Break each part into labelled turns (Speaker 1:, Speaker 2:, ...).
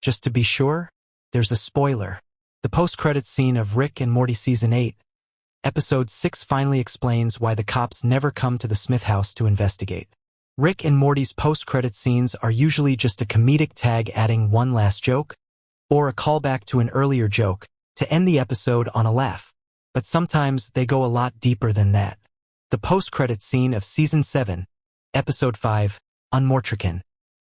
Speaker 1: Just to be sure, there's a spoiler. The post-credits scene of Rick and Morty Season 8, Episode 6 finally explains why the cops never come to the Smith house to investigate. Rick and Morty's post-credits scenes are usually just a comedic tag adding one last joke, or a callback to an earlier joke, to end the episode on a laugh. But sometimes they go a lot deeper than that. The post-credits scene of Season 7, Episode 5, Unmortricken,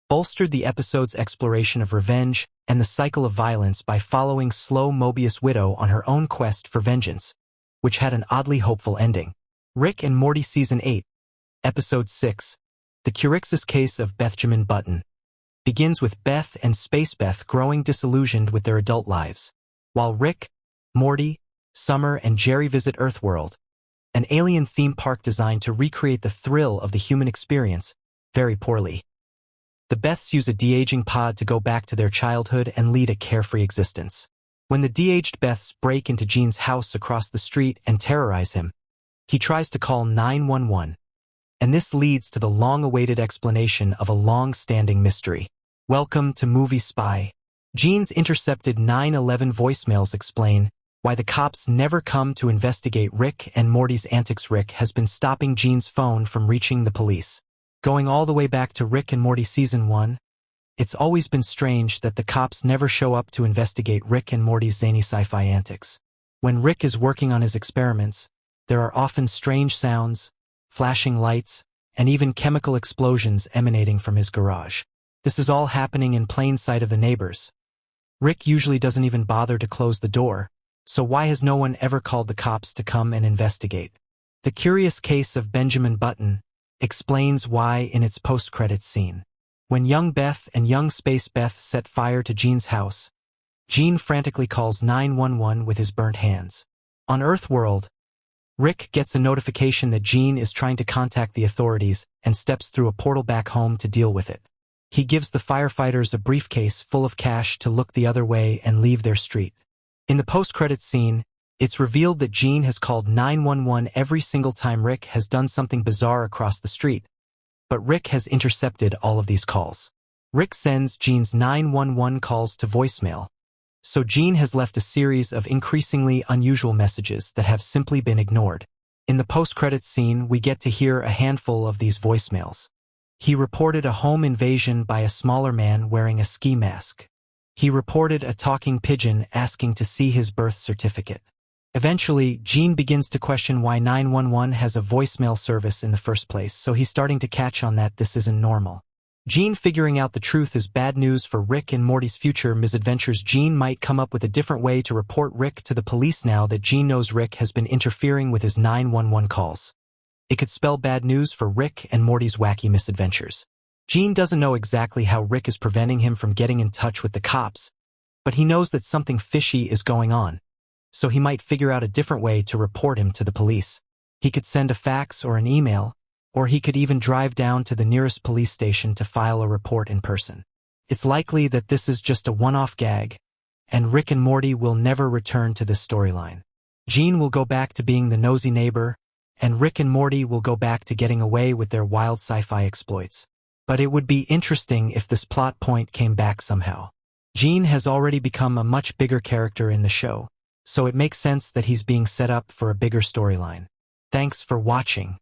Speaker 1: bolstered the episode's exploration of revenge and the cycle of violence by following Slow Mobius' widow on her own quest for vengeance, which had an oddly hopeful ending. Rick and Morty Season 8, Episode 6, The Curicksous Case of Bethjamin Button, begins with Beth and Space Beth growing disillusioned with their adult lives, while Rick, Morty, Summer, and Jerry visit Earthworld, an alien theme park designed to recreate the thrill of the human experience, very poorly. The Beths use a de-aging pod to go back to their childhood and lead a carefree existence. When the de-aged Beths break into Gene's house across the street and terrorize him, he tries to call 911, and this leads to the long-awaited explanation of a long-standing mystery. Welcome to Movie Spy. Gene's intercepted 911 voicemails explain why the cops never come to investigate Rick and Morty's antics. Rick has been stopping Gene's phone from reaching the police. Going all the way back to Rick and Morty Season 1, it's always been strange that the cops never show up to investigate Rick and Morty's zany sci-fi antics. When Rick is working on his experiments, there are often strange sounds, flashing lights, and even chemical explosions emanating from his garage. This is all happening in plain sight of the neighbors. Rick usually doesn't even bother to close the door, so why has no one ever called the cops to come and investigate? The Curious Case of Bethjamin Button explains why in its post-credits scene. When young Beth and young Space Beth set fire to Gene's house, Gene frantically calls 911 with his burnt hands. On Earthworld, Rick gets a notification that Gene is trying to contact the authorities and steps through a portal back home to deal with it. He gives the firefighters a briefcase full of cash to look the other way and leave their street. In the post-credits scene, it's revealed that Gene has called 911 every single time Rick has done something bizarre across the street, but Rick has intercepted all of these calls. Rick sends Gene's 911 calls to voicemail, so Gene has left a series of increasingly unusual messages that have simply been ignored. In the post-credits scene, we get to hear a handful of these voicemails. He reported a home invasion by a smaller man wearing a ski mask. He reported a talking pigeon asking to see his birth certificate. Eventually, Gene begins to question why 911 has a voicemail service in the first place, so he's starting to catch on that this isn't normal. Gene figuring out the truth is bad news for Rick and Morty's future misadventures. Gene might come up with a different way to report Rick to the police now that Gene knows Rick has been interfering with his 911 calls. It could spell bad news for Rick and Morty's wacky misadventures. Gene doesn't know exactly how Rick is preventing him from getting in touch with the cops, but he knows that something fishy is going on, so he might figure out a different way to report him to the police. He could send a fax or an email, or he could even drive down to the nearest police station to file a report in person. It's likely that this is just a one-off gag, and Rick and Morty will never return to this storyline. Gene will go back to being the nosy neighbor, and Rick and Morty will go back to getting away with their wild sci-fi exploits. But it would be interesting if this plot point came back somehow. Gene has already become a much bigger character in the show, so it makes sense that he's being set up for a bigger storyline. Thanks for watching.